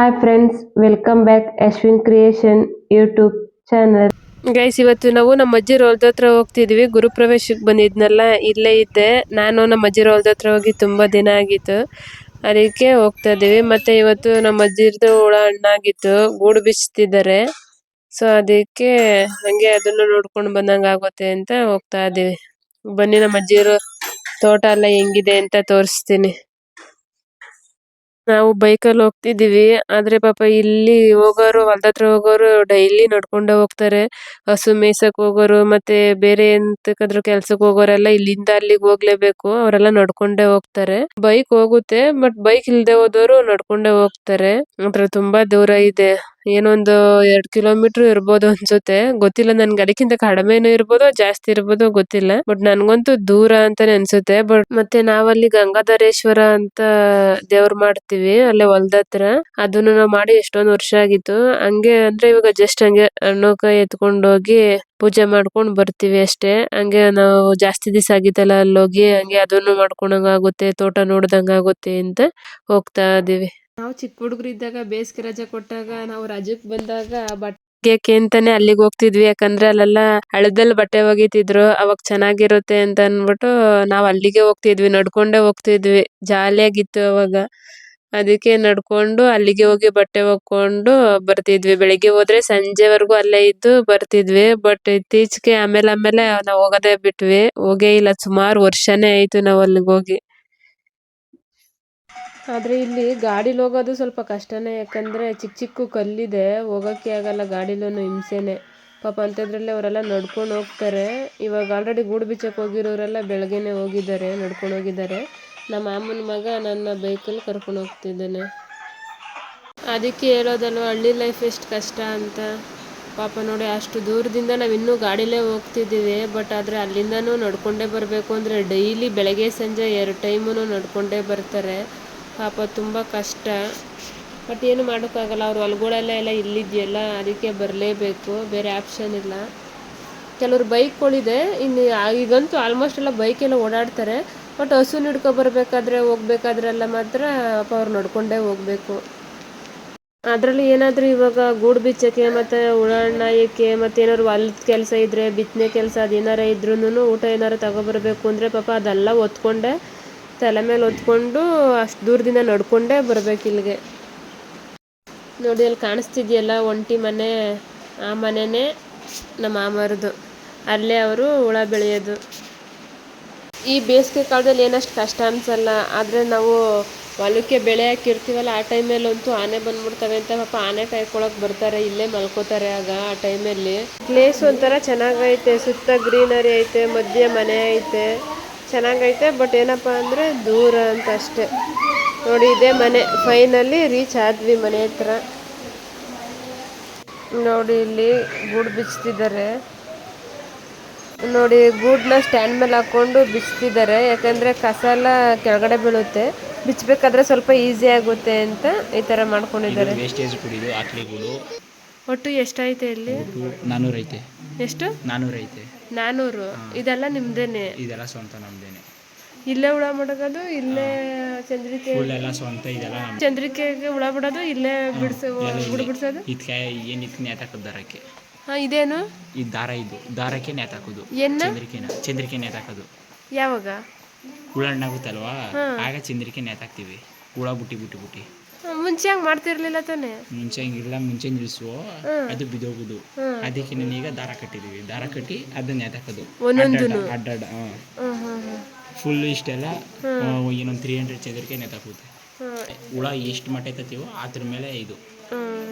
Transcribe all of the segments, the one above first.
Hi friends, welcome back Ashwin creation YouTube channel. Guys, ಇವತ್ತು ನಾವು ನಮ್ಮ ಅಜ್ಜಿ ಹೊಲದ ಹತ್ರ ಹೋಗ್ತಿದ್ವಿ. ಗುರುಪ್ರವೇಶಕ್ಕೆ ಬಂದಿದ್ನಲ್ಲ, ಇಲ್ಲೇ ಇದ್ದೆ. ನಾನು ನಮ್ಮ ಅಜ್ಜಿ ಹೊಲದ ಹತ್ರ ಹೋಗಿ ತುಂಬಾ ದಿನ ಆಗಿತ್ತು, ಅದಕ್ಕೆ ಹೋಗ್ತಾ ಇದೀವಿ. ಮತ್ತೆ ಇವತ್ತು ನಮ್ಮ ಅಜ್ಜಿರ್ದು ಹುಳ ಹಣ್ಣಾಗಿತ್ತು, ಗೂಡು ಬಿಚ್ತಿದ್ದಾರೆ. ಸೊ ಅದಕ್ಕೆ ಹಂಗೆ ಅದನ್ನು ನೋಡ್ಕೊಂಡು ಬಂದಂಗ ಆಗುತ್ತೆ ಅಂತ ಹೋಗ್ತಾ ಇದೀವಿ. ಬನ್ನಿ, ನಮ್ಮ ಅಜ್ಜಿರು ತೋಟ ಎಲ್ಲ ಹೆಂಗಿದೆ ಅಂತ ತೋರಿಸ್ತೀನಿ. ನಾವು ಬೈಕಲ್ಲಿ ಹೋಗ್ತಿದೀವಿ, ಆದ್ರೆ ಪಾಪ ಇಲ್ಲಿ ಹೋಗೋರು, ಹೊಲದ ಹತ್ರ ಹೋಗೋರು ಡೈಲಿ ನಡ್ಕೊಂಡೆ ಹೋಗ್ತಾರೆ. ಹಸು ಮೇಯ್ಸಕ್ ಹೋಗೋರು ಮತ್ತೆ ಬೇರೆ ಎಂತಕ್ಕಾದ್ರೂ ಕೆಲ್ಸಕ್ಕೆ ಹೋಗೋರೆಲ್ಲ ಇಲ್ಲಿಂದ ಅಲ್ಲಿಗೆ ಹೋಗ್ಲೇಬೇಕು, ಅವರೆಲ್ಲ ನಡ್ಕೊಂಡೆ ಹೋಗ್ತಾರೆ. ಬೈಕ್ ಹೋಗುತ್ತೆ, ಬಟ್ ಬೈಕ್ ಇಲ್ದೆ ಹೋದವರು ನಡ್ಕೊಂಡೆ ಹೋಗ್ತಾರೆ. ಮಾತ್ರ ತುಂಬಾ ದೂರ ಇದೆ, ಏನೊಂದು 2 ಕಿಲೋಮೀಟರ್ ಇರ್ಬೋದು ಅನ್ಸುತ್ತೆ, ಗೊತ್ತಿಲ್ಲ ನನ್ಗೆ. ಅದಕ್ಕಿಂತ ಕಡಿಮೆನೂ ಇರ್ಬೋದು, ಜಾಸ್ತಿ ಇರ್ಬೋದು, ಗೊತ್ತಿಲ್ಲ. ಬಟ್ ನನ್ಗಂತೂ ದೂರ ಅಂತಾನೆ ಅನ್ಸುತ್ತೆ. ಬಟ್ ಮತ್ತೆ ನಾವಲ್ಲಿ ಗಂಗಾಧರೇಶ್ವರ ಅಂತ ದೇವ್ರ ಮಾಡ್ತೀವಿ ಅಲ್ಲೇ ಹೊಲದ ಹತ್ರ. ಅದನ್ನು ನಾವು ಮಾಡಿ ಎಷ್ಟೊಂದು ವರ್ಷ ಆಗಿತ್ತು. ಹಂಗೆ ಅಂದ್ರೆ ಇವಾಗ ಜಸ್ಟ್ ಹಂಗೆ ಹಣ್ಣುಕಾಯಿ ಎತ್ಕೊಂಡು ಹೋಗಿ ಪೂಜೆ ಮಾಡ್ಕೊಂಡ್ ಬರ್ತೀವಿ ಅಷ್ಟೇ. ಹಂಗೆ ನಾವು ಜಾಸ್ತಿ ದಿವಸ ಆಗಿತ್ತಲ್ಲ ಅಲ್ಲೋಗಿ, ಹಂಗೆ ಅದನ್ನು ಮಾಡ್ಕೊಂಡಂಗ ಆಗುತ್ತೆ, ತೋಟ ನೋಡ್ದಂಗ ಆಗುತ್ತೆ ಅಂತ ಹೋಗ್ತಾ ಇದೀವಿ. ನಾವು ಚಿಕ್ಕ ಹುಡುಗರು ಇದ್ದಾಗ ಬೇಸಿಗೆ ರಜೆ ಕೊಟ್ಟಾಗ ನಾವು ರಜಕ್ ಬಂದಾಗ ಬಟ್ಟೆ ಅಂತಾನೆ ಅಲ್ಲಿಗೆ ಹೋಗ್ತಿದ್ವಿ. ಯಾಕಂದ್ರೆ ಅಲ್ಲೆಲ್ಲ ಹಳ್ಳದಲ್ಲಿ ಬಟ್ಟೆ ಒಗಿತಿದ್ರು, ಅವಾಗ ಚೆನ್ನಾಗಿರುತ್ತೆ ಅಂತ ಅನ್ಬಿಟ್ಟು ನಾವ್ ಅಲ್ಲಿಗೆ ಹೋಗ್ತಿದ್ವಿ, ನಡ್ಕೊಂಡೆ ಹೋಗ್ತಿದ್ವಿ. ಜಾಲಿಯಾಗಿತ್ತು ಅವಾಗ. ಅದಕ್ಕೆ ನಡ್ಕೊಂಡು ಅಲ್ಲಿಗೆ ಹೋಗಿ ಬಟ್ಟೆ ಒಗ್ಕೊಂಡು ಬರ್ತಿದ್ವಿ. ಬೆಳಿಗ್ಗೆ ಹೋದ್ರೆ ಸಂಜೆವರೆಗೂ ಅಲ್ಲೇ ಇದ್ದು ಬರ್ತಿದ್ವಿ. ಬಟ್ ಇತ್ತೀಚೆಗೆ ಆಮೇಲೆ ನಾವ್ ಹೋಗೋದೇ ಬಿಟ್ವಿ, ಹೋಗೇ ಇಲ್ಲ. ಸುಮಾರು ವರ್ಷನೇ ಆಯ್ತು ನಾವ್ ಅಲ್ಲಿಗೆ ಹೋಗಿ. ಆದ್ರೆ ಇಲ್ಲಿ ಗಾಡಿಲಿ ಹೋಗೋದು ಸ್ವಲ್ಪ ಕಷ್ಟನೇ, ಯಾಕಂದ್ರೆ ಚಿಕ್ಕ ಚಿಕ್ಕ ಕಲ್ಲಿದೆ, ಹೋಗಕ್ಕೆ ಆಗಲ್ಲ. ಗಾಡಿಲೂನು ಹಿಂಸೆನೆ ಪಾಪ. ಅಂಥದ್ರಲ್ಲಿ ಅವರೆಲ್ಲ ನಡ್ಕೊಂಡು ಹೋಗ್ತಾರೆ. ಇವಾಗ ಆಲ್ರೆಡಿ ಗೂಡು ಬಿಚ್ಚಕ್ಕೆ ಹೋಗಿರೋರೆಲ್ಲ ಬೆಳಗ್ಗೆನೆ ಹೋಗಿದ್ದಾರೆ, ನಡ್ಕೊಂಡು ಹೋಗಿದ್ದಾರೆ. ನಮ್ಮ ಮಾಮನ ಮಗ ನನ್ನ ಬೈಕಲ್ಲಿ ಕರ್ಕೊಂಡು ಹೋಗ್ತಿದ್ದಾನೆ. ಅದಕ್ಕೆ ಹೇಳೋದಲ್ವ, ಹಳ್ಳಿ ಲೈಫ್ ಎಷ್ಟು ಕಷ್ಟ ಅಂತ. ಪಾಪ ನೋಡಿ, ಅಷ್ಟು ದೂರದಿಂದ ನಾವು ಇನ್ನೂ ಗಾಡಿಲೇ ಹೋಗ್ತಿದ್ದೀವಿ. ಬಟ್ ಆದರೆ ಅಲ್ಲಿಂದನೂ ನಡ್ಕೊಂಡೇ ಬರಬೇಕು ಅಂದರೆ ಡೈಲಿ ಬೆಳಗ್ಗೆ ಸಂಜೆ 2 ಟೈಮೂ ನಡ್ಕೊಂಡೇ ಬರ್ತಾರೆ. ಪಾಪ ತುಂಬ ಕಷ್ಟ. ಬಟ್ ಏನು ಮಾಡೋಕ್ಕಾಗಲ್ಲ, ಅವ್ರು ಹೊಲಗಳೆಲ್ಲ ಇಲ್ಲಿದೆಯಲ್ಲ, ಅದಕ್ಕೆ ಬರಲೇಬೇಕು, ಬೇರೆ ಆಪ್ಷನ್ ಇಲ್ಲ. ಕೆಲವ್ರು ಬೈಕ್ಗಳಿದೆ, ಇನ್ನು ಈಗಂತೂ ಆಲ್ಮೋಸ್ಟ್ ಎಲ್ಲ ಬೈಕೆಲ್ಲ ಓಡಾಡ್ತಾರೆ. ಬಟ್ ಹಸು ಹಿಡ್ಕೊಬರ್ಬೇಕಾದ್ರೆ ಹೋಗ್ಬೇಕಾದ್ರೆಲ್ಲ ಮಾತ್ರ ಅವ್ರು ನಡ್ಕೊಂಡೇ ಹೋಗಬೇಕು. ಅದರಲ್ಲಿ ಏನಾದರೂ ಇವಾಗ ಗೂಡು ಬಿಚ್ಚಕ್ಕೆ ಮತ್ತು ಹುಳ ಹಣ್ಣಾಯಕ್ಕೆ ಮತ್ತು ಏನಾದ್ರು ಹೊಲದ ಕೆಲಸ ಇದ್ದರೆ, ಬಿತ್ತನೆ ಕೆಲಸ ಅದೇನಾರ ಇದ್ರೂ, ಊಟ ಏನಾರು ತಗೊಬರ್ಬೇಕು ಅಂದರೆ ಪಾಪ ಅದೆಲ್ಲ ಹೊತ್ಕೊಂಡೆ ತಲೆ ಮೇಲೆ ಹೊತ್ಕೊಂಡು ಅಷ್ಟು ದೂರದಿಂದ ನಡ್ಕೊಂಡೇ ಬರ್ಬೇಕು ಇಲ್ಲಿಗೆ. ನೋಡಿ, ಅಲ್ಲಿ ಕಾಣಿಸ್ತಿದೆಯಲ್ಲ ಒಂಟಿ ಮನೆ, ಆ ಮನೆಯೇ ನಮ್ಮ ಮಾಮರದು. ಅಲ್ಲೇ ಅವರು ಹುಳ ಬೆಳೆಯೋದು. ಈ ಬೇಸಿಗೆ ಕಾಲದಲ್ಲಿ ಏನಷ್ಟು ಕಷ್ಟ ಅನ್ಸಲ್ಲ, ಆದರೆ ನಾವು ಹೊಲಕ್ಕೆ ಬೆಳೆ ಹಾಕಿರ್ತೀವಲ್ಲ, ಆ ಟೈಮಲ್ಲಂತೂ ಆನೆ ಬಂದ್ಬಿಡ್ತವೆ ಅಂತ ಪಾಪ ಆನೆ ಕಾಯ್ಕೊಳಕ್ಕೆ ಬರ್ತಾರೆ, ಇಲ್ಲೇ ಮಲ್ಕೋತಾರೆ. ಆಗ ಆ ಟೈಮಲ್ಲಿ ಪ್ಲೇಸ್ ಒಂಥರ ಚೆನ್ನಾಗೈತೆ, ಸುತ್ತ ಗ್ರೀನರಿ ಐತೆ, ಮಧ್ಯೆ ಮನೆ ಐತೆ, ಚೆನ್ನಾಗೈತೆ. ಬಟ್ ಏನಪ್ಪ ಅಂದರೆ ದೂರ ಅಂತ ಅಷ್ಟೇ. ನೋಡಿ, ಇದೇ ಮನೆ. ಫೈನಲಿ ರೀಚ್ ಆದ್ವಿ ಮನೆ ಹತ್ರ. ನೋಡಿ, ಇಲ್ಲಿ ಗೂಡು ಬಿಚ್ತಿದ್ದಾರೆ. ನೋಡಿ, ಗೂಡನ್ನ ಸ್ಟ್ಯಾಂಡ್ ಮೇಲೆ ಹಾಕೊಂಡು ಬಿಚ್ತಿದ್ದಾರೆ, ಯಾಕಂದರೆ ಕಸ ಎಲ್ಲ ಕೆಳಗಡೆ ಬೀಳುತ್ತೆ. ಬಿಚ್ಚಬೇಕಾದ್ರೆ ಸ್ವಲ್ಪ ಈಸಿ ಆಗುತ್ತೆ ಅಂತ ಈ ಥರ ಮಾಡ್ಕೊಂಡಿದ್ದಾರೆ. ಒಟ್ಟು ಎಷ್ಟೈತೆ ಇಲ್ಲಿ? 400 ಐತೆ. ಎಷ್ಟು? 400 ಐತೆ. 400? ಇದೆಲ್ಲ ನಿಮ್ದೇನೆ? ಇದೆಲ್ಲ ಸ್ವಂತ ನಮ್ದೇನೆ. ಇಲ್ಲೇ ಹುಳ ಮಾಡೋದು, ಇಲ್ಲೇ ಚಂದ್ರಿಕೆ ಎಲ್ಲ ಸ್ವಂತ. ಇದೆಲ್ಲ ಚಂದ್ರಿಕೆಗೆ ಹುಳ ಬಿಡೋದು, ಇಲ್ಲೇ ಗುಡು ಬಿಡಿಸೋದು. ಇದಕ್ಕೆ ಏನು ನೇತಾಕೋದು ದಾರಕ್ಕೆ. ಹಾಂ, ಇದೇನು? ಈ ದಾರ, ಇದು ದಾರಕ್ಕೆ ನೇತಾಕೋದು. ಚಂದ್ರಿಕೆ ನೇತಾಕೋದು. ಯಾವಾಗ ಹುಳ ಹಣ್ಣಾಗುತ್ತಲ್ವಾ, ಆಗ ಚಂದ್ರಿಕೆ ನೇತಾಕ್ತೀವಿ. ಹುಳ ಬುಟ್ಟಿ. ಮುಂಚೆ ಹಂಗೆ ಮಾಡ್ತಿರ್ಲಿಲ್ಲ ತಾನೆ? ಮುಂಚೆ ಹಿಂಗಿಲ್ಲ, ಮುಂಚೆ ನಿಲ್ಸುವ ಅದು ಬಿದೋಗುದು. ಅದಕ್ಕೆ ಈಗ ದಾರ ಕಟ್ಟಿದೀವಿ. ದಾರ ಕಟ್ಟಿ ಅದನ್ನ ನೇತಾಕೋದು ಅಡ್ಡಾಡ. ಫುಲ್ ಇಷ್ಟೆಲ್ಲ ಇನ್ನೊಂದು 300 ಚಂದ್ರಿಕೆ ನೇತಾಕುತ್ತೆ. ಹುಳ ಎಷ್ಟು ಮಟ್ಟ ಐತತೀವೋ ಅದ್ರ ಮೇಲೆ ಇದು.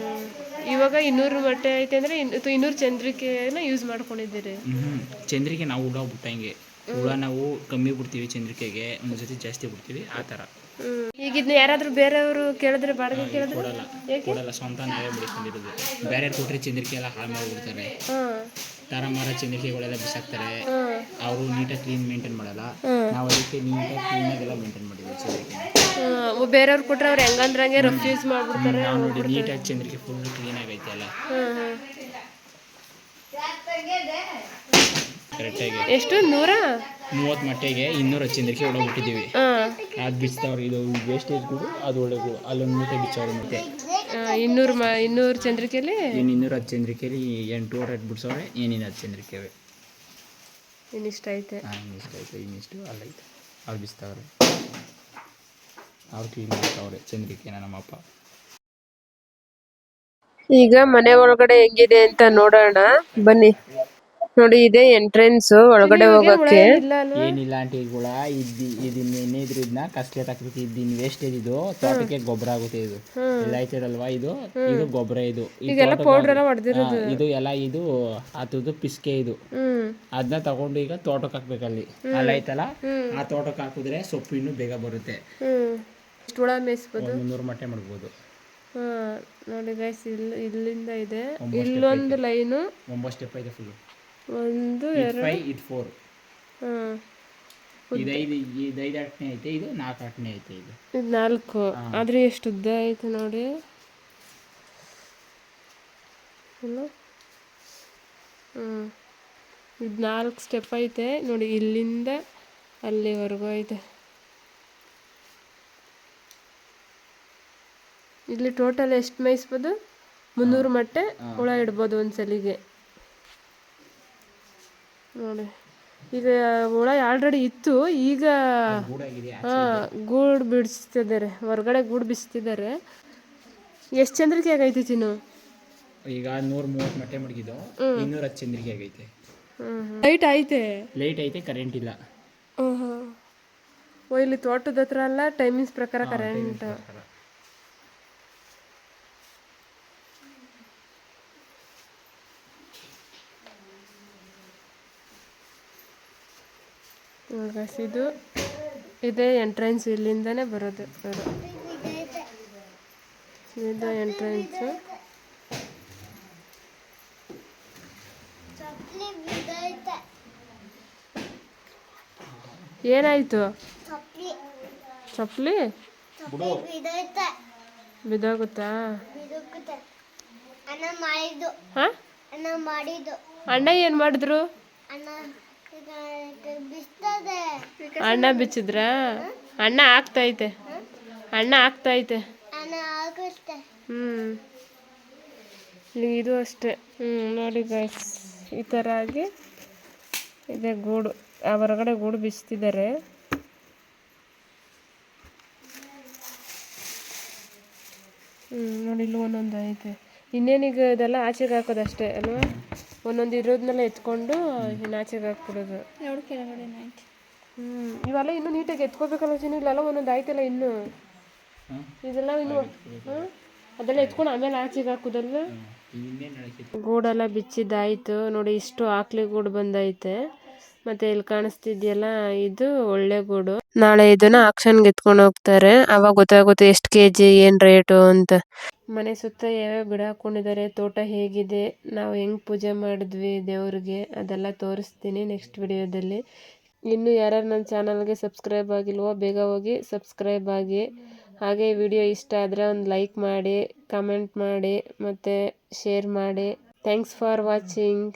ಇವಾಗ 200 ಮೊಟ್ಟೆ ಐತೆ ಅಂದರೆ 200 ಚಂದ್ರಿಕೆನ ಯೂಸ್ ಮಾಡ್ಕೊಂಡಿದ್ದೀರಿ? ಚಂದ್ರಿಕೆ ನಾವು ಹುಳ ಬಿಟ್ಟಂಗೆ. ಹುಳ ನಾವು ಕಮ್ಮಿ ಬಿಡ್ತೀವಿ, ಚಂದ್ರಿಕೆಗೆ ಒಂದು ಜೊತೆ ಜಾಸ್ತಿ ಬಿಡ್ತೀವಿ, ಆ ಥರ. ಈಗ ಇದನ್ನ ಯಾರಾದರೂ ಬೇರೆಯವರು ಕೇಳಿದ್ರೆ, ಬಾಡಿಗೆ ಕೇಳಿದ್ರೆ ಕೊಡಲ್ಲ, ಸ್ವಂತ ನಾವೇ ಬಿಡ್ಕೊಂಡಿರೋದು. ಬೇರೆ ಕೊಟ್ಟರೆ ಚಂದ್ರಿಕೆ ಎಲ್ಲ ಹಾಳು ಮಾಡಿಬಿಡ್ತಾರೆ. ದಾರ ಮಾರ ಚಂದ್ರಿಕೆಗಳೆಲ್ಲ ಬಿಸಾಕ್ತಾರೆ. ಅವರು ನೀಟಾಗಿ ಕ್ಲೀನ್ ಮೇಂಟೈನ್ ಮಾಡಲ್ಲ. ನಾವು ಅದಕ್ಕೆ ನೀಟಾಗಿ ಕ್ಲೀನಾಗೆಲ್ಲ ಮೇಂಟೈನ್ ಮಾಡಿದ್ವಿ ಚಂದ್ರಿಕೆ. ಬೇರೆಯವ್ರು ಕೊಟ್ಟರೆ ಅವ್ರು ಹೆಂಗಂದ್ರಂಗೆ ರೆಫ್ಯೂಸ್ ಮಾಡಿಬಿಡ್ತಾರೆ. ನಾವು ನೋಡಿ ನೀಟಾಗಿ ಚಂದ್ರಿಕೆ ಫುಲ್ ಕ್ಲೀನ್ ಆಗೈತೆ ಅಲ್ಲ. ಎಷ್ಟು? 100? 30 ಮೊಟ್ಟೆಗೆ 200 ಚಂದ್ರಿಕೆ ಒಳಗೆ ಬಿಟ್ಟಿದ್ದೀವಿ. ಅದು ಬಿಚ್ತಾವ್ರೆ. ಇದು ವೇಸ್ಟೇಜ್ ಗೂಡು, ಅದು ಒಳ್ಳೆ ಗೂಡು. ಅಲ್ಲೊಂದು ಮೂಟೆ ಬಿಚ್ಚವ್ರೆ. ಮತ್ತೆ 200 ಚಂದ್ರಿಕೆಯಲ್ಲಿ 210 ಚಂದ್ರಿಕೆಯಲ್ಲಿ 800 ಬಿಡ್ಸವ್ರೆ. ಏನಿಲ್ಲ 10 ಚಂದ್ರಿಕೆವೆ. ಇನ್ನಿಷ್ಟ ಐತೆ. ಇನ್ನಿಷ್ಟು ಐತೆ, ಇನ್ನಿಷ್ಟು ಅಲ್ಲೈತೆ. ಅವ್ರು ಬಿಚ್ತಾವ್ರೆ, ಅವ್ರು ಕ್ಲೀನ್ ಮಾಡ್ತಾವ್ರೆ ಚಂದ್ರಿಕೆನ ನಮ್ಮಪ್ಪ. ಈಗ ಮನೆ ಒಳಗಡೆ ಹೆಂಗಿದೆ ಅಂತ ನೋಡೋಣ ಬನ್ನಿ. ನೋಡಿ, ಇದೆ ಎಂಟ್ರೆನ್ಸ್ ಒಳಗಡೆ ಹೋಗಕ್ಕೆ. ಏನಿಲ್ಲ ಆಂಟಿ, ಹುಳ ಇದನ್ನ ಇದ್ರನ್ನ ಕಸ್ಲೆ ತಕ್ಬೇಕು. ಇದ್ದಿನ ವೇಸ್ಟೇಜ್ ಇದು ತೋಟಕ್ಕೆ ಗೊಬ್ಬರ ಆಗುತ್ತೆ. ಇದು ಎಲ್ಲ ಐತದಲ್ವಾ, ಇದು ಗೊಬ್ಬರ. ಇದು ಇದು ಎಲ್ಲ ಇದು ಆತದ್ದು ಪಿಸ್ಕೆ. ಇದು ಅದನ್ನ ತಗೊಂಡು ಈಗ ತೋಟಕ್ಕೆ ಹಾಕ್ಬೇಕಲ್ಲಿ. ಅಲ್ಲ ಐತಲ್ಲ, ಆ ತೋಟಕ್ಕೆ ಹಾಕಿದ್ರೆ ಸೊಪ್ಪು ಇನ್ನೂ ಬೇಗ ಬರುತ್ತೆ. ಹುಳ ಮೇಯಿಸ್ಬೋದು, 300 ಮೊಟ್ಟೆ ಮಾಡ್ಬೋದು. ನೋಡಿ ಗೈಸ್, ಇಲ್ಲಿಂದ ಇದೆ, ಇಲ್ಲೊಂದು ಲೈನು 9 ಸ್ಟೆಪ್ ಇದೆ ಫುಲ್. 1 2 4 ಇದು 5 ಅಟ್ನೆ ಐತೆ, ಇದು 4 ಅಟ್ನೆ ಐತೆ. ಇದು 4 ಆದ್ರೆ ಎಷ್ಟು ಉದ್ದ ಐತೆ ನೋಡಿ. ಇದು 4 ಸ್ಟೆಪ್ ಐತೆ ನೋಡಿ, ಇಲ್ಲಿಂದ ಅಲ್ಲಿವರೆಗೂ ಐತೆ. ಇಲ್ಲಿ ಟೋಟಲ್ ಎಷ್ಟು ಮೇಯಿಸ್ಬೋದು? 300 ಮೊಟ್ಟೆ ಹುಳ ಇಡ್ಬೋದು ಒಂದ್ಸಲಿಗೆ ನೋಡಿ. ಈಗ ಹುಳ ಆಲ್ರೆಡಿ ಇತ್ತು, ಈಗ ಗೂಡು ಬಿಡಿಸ್ತಿದ್ದಾರೆ, ಹೊರಗಡೆ ಗೂಡು ಬಿಡಿಸ್ತಿದ್ದಾರೆ. ಎಷ್ಟು ಚಂದ್ರಿಕೆ ಆಗೈತೆ ಚಿನ್ನು? ಈಗ 130 ಮೊಟ್ಟೆ ಮಡಗಿದ್ದು 210 ಚಂದ್ರಿಕೆ ಆಗೈತೆ. ಲೈಟ್ ಐತೆ? ಲೈಟ್ ಐತೆ, ಕರೆಂಟ್ ಇಲ್ಲ. ಇಲ್ಲಿ ತೋಟದ ಹತ್ರ ಅಲ್ಲ, ಟೈಮಿಂಗ್ಸ್ ಪ್ರಕಾರ ಕರೆಂಟ್. ಇದು ಇದೇ ಎಂಟ್ರೆನ್ಸ್, ಇಲ್ಲಿಂದನೇ ಬರೋದು. ಇದು ಎಂಟ್ರೆನ್ಸ್. ಏನಾಯ್ತು? ಚಪ್ಪಲಿ ಬಿದೋಗುತ್ತಾ? ಅಣ್ಣ ಏನ್ ಮಾಡಿದ್ರು? ಅಣ್ಣ ಬಿಚ್ಚಿದ್ರ? ಅಣ್ಣ ಆಗ್ತೈತೆ, ಅಣ್ಣ ಆಗ್ತೈತೆ. ಇದು ಅಷ್ಟೇ. ನೋಡಿ ಗೈಸ್, ಈ ಥರ ಆಗಿ ಇದೆ ಗೂಡು. ಹೊರಗಡೆ ಗೂಡು ಬಿಚ್ತಿದ್ದಾರೆ. ನೋಡಿ, ಇಲ್ಲಿ ಒಂದೊಂದು ಐತೆ. ಇನ್ನೇನೀಗ ಇದೆಲ್ಲ ಆಚೆಗೆ ಹಾಕೋದಷ್ಟೇ ಅಲ್ವಾ? ಒಂದೊಂದು ಇರೋದನ್ನೆಲ್ಲ ಎತ್ಕೊಂಡು ಇನ್ನು ಆಚೆಗೆ ಹಾಕ್ಬಿಡೋದು. ಇವೆಲ್ಲ ಇನ್ನೂ ನೀಟಾಗಿ ಎತ್ಕೋಬೇಕಲ್ಲ ಚಿನ್ನು. ಇಲ್ಲೆಲ್ಲ ಒಂದೊಂದು ಆಯ್ತಲ್ಲ ಇನ್ನೂ. ಇದೆಲ್ಲ ಇನ್ನು ಅದೆಲ್ಲ ಎತ್ಕೊಂಡು ಆಮೇಲೆ ಆಚೆಗೆ ಹಾಕೋದಲ್ವ? ಗೂಡೆಲ್ಲ ಬಿಚ್ಚಿದ್ದಾಯ್ತು ನೋಡಿ. ಇಷ್ಟು ಆಕ್ಲಿ ಗೂಡು ಬಂದೈತೆ. ಮತ್ತೆ ಇಲ್ಲಿ ಕಾಣಿಸ್ತಿದ್ಯಲ್ಲ, ಇದು ಒಳ್ಳೆ ಗೂಡು. ನಾಳೆ ಇದನ್ನ ಆಕ್ಷನ್ಗೆ ಎತ್ಕೊಂಡು ಹೋಗ್ತಾರೆ, ಅವಾಗ ಗೊತ್ತಾಗುತ್ತೆ ಎಷ್ಟು kg ಏನು ರೇಟು ಅಂತ. ಮನೆ ಸುತ್ತ ಯಾವ್ಯಾವ ಗಿಡ ಹಾಕೊಂಡಿದ್ದಾರೆ, ತೋಟ ಹೇಗಿದೆ, ನಾವು ಹೆಂಗೆ ಪೂಜೆ ಮಾಡಿದ್ವಿ ದೇವ್ರಿಗೆ, ಅದೆಲ್ಲ ತೋರಿಸ್ತೀನಿ ನೆಕ್ಸ್ಟ್ ವಿಡಿಯೋದಲ್ಲಿ. ಇನ್ನು ಯಾರ್ಯಾರು ನನ್ನ ಚಾನಲ್ಗೆ ಸಬ್ಸ್ಕ್ರೈಬ್ ಆಗಿಲ್ವೋ ಬೇಗ ಹೋಗಿ ಸಬ್ಸ್ಕ್ರೈಬ್ ಆಗಿ. ಹಾಗೆ ಈ ವಿಡಿಯೋ ಇಷ್ಟ ಆದರೆ ಒಂದು ಲೈಕ್ ಮಾಡಿ, ಕಮೆಂಟ್ ಮಾಡಿ, ಮತ್ತು ಶೇರ್ ಮಾಡಿ. Thanks for watching.